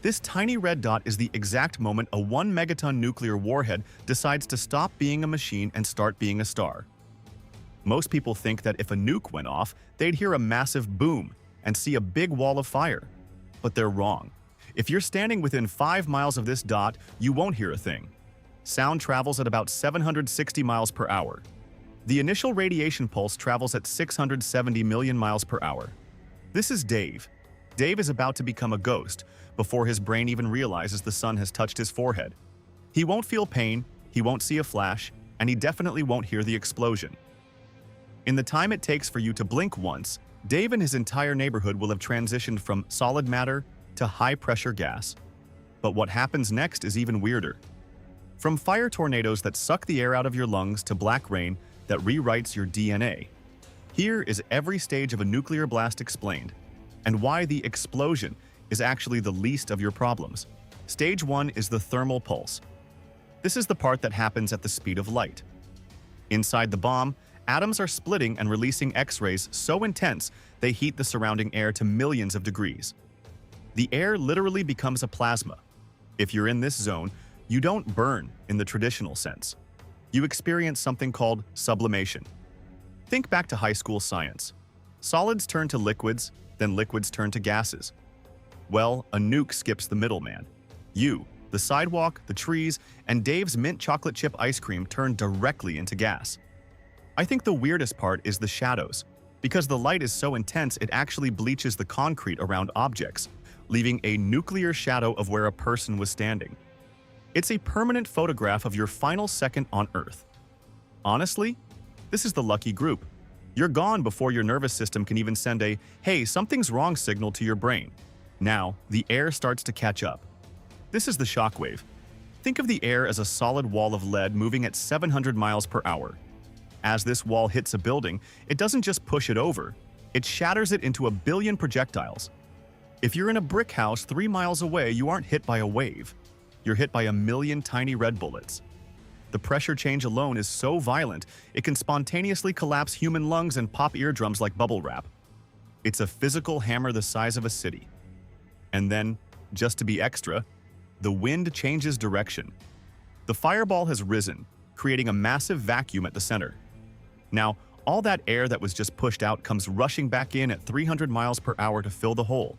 This tiny red dot is the exact moment a 1 megaton nuclear warhead decides to stop being a machine and start being a star. Most people think that if a nuke went off, they'd hear a massive boom and see a big wall of fire. But they're wrong. If you're standing within 5 miles of this dot, you won't hear a thing. Sound travels at about 760 miles per hour. The initial radiation pulse travels at 670 million miles per hour. This is Dave. Dave is about to become a ghost before his brain even realizes the sun has touched his forehead. He won't feel pain, he won't see a flash, and he definitely won't hear the explosion. In the time it takes for you to blink once, Dave and his entire neighborhood will have transitioned from solid matter to high-pressure gas. But what happens next is even weirder. From fire tornadoes that suck the air out of your lungs to black rain that rewrites your DNA. Here is every stage of a nuclear blast explained, and why the explosion is actually the least of your problems. Stage 1 is the thermal pulse. This is the part that happens at the speed of light. Inside the bomb, atoms are splitting and releasing X-rays so intense they heat the surrounding air to millions of degrees. The air literally becomes a plasma. If you're in this zone, you don't burn in the traditional sense. You experience something called sublimation. Think back to high school science. Solids turn to liquids, then liquids turn to gases. Well, a nuke skips the middleman. You, the sidewalk, the trees, and Dave's mint chocolate chip ice cream turn directly into gas. I think the weirdest part is the shadows. Because the light is so intense, it actually bleaches the concrete around objects, leaving a nuclear shadow of where a person was standing. It's a permanent photograph of your final second on Earth. Honestly, this is the lucky group. You're gone before your nervous system can even send a "hey, something's wrong" signal to your brain. Now, the air starts to catch up. This is the shockwave. Think of the air as a solid wall of lead moving at 700 miles per hour. As this wall hits a building, it doesn't just push it over, it shatters it into a billion projectiles. If you're in a brick house 3 miles away, you aren't hit by a wave. You're hit by a million tiny red bullets. The pressure change alone is so violent, it can spontaneously collapse human lungs and pop eardrums like bubble wrap. It's a physical hammer the size of a city. And then, just to be extra, the wind changes direction. The fireball has risen, creating a massive vacuum at the center. Now, all that air that was just pushed out comes rushing back in at 300 miles per hour to fill the hole.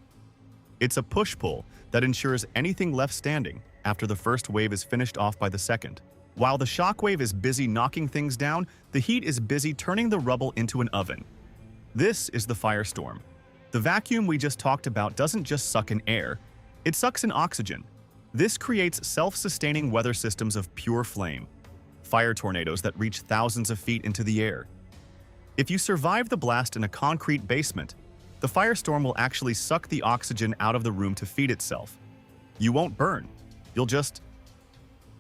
It's a push-pull that ensures anything left standing after the first wave is finished off by the second. While the shockwave is busy knocking things down, the heat is busy turning the rubble into an oven. This is the firestorm. The vacuum we just talked about doesn't just suck in air, it sucks in oxygen. This creates self-sustaining weather systems of pure flame. Fire tornadoes that reach thousands of feet into the air. If you survive the blast in a concrete basement, the firestorm will actually suck the oxygen out of the room to feed itself. You won't burn. You'll just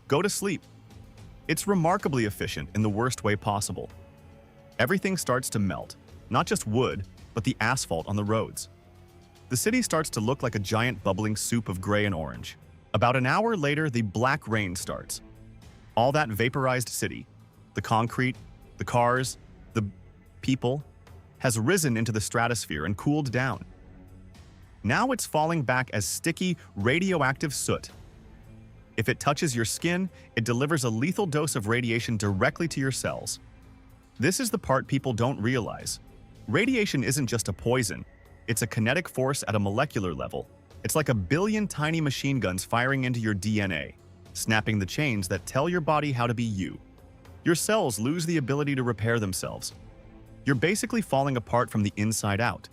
go to sleep. It's remarkably efficient in the worst way possible. Everything starts to melt, not just wood, but the asphalt on the roads. The city starts to look like a giant bubbling soup of gray and orange. About an hour later, the black rain starts. All that vaporized city, the concrete, the cars, the people, has risen into the stratosphere and cooled down. Now it's falling back as sticky, radioactive soot. If it touches your skin, it delivers a lethal dose of radiation directly to your cells. This is the part people don't realize. Radiation isn't just a poison, it's a kinetic force at a molecular level. It's like a billion tiny machine guns firing into your DNA, snapping the chains that tell your body how to be you. Your cells lose the ability to repair themselves. You're basically falling apart from the inside out.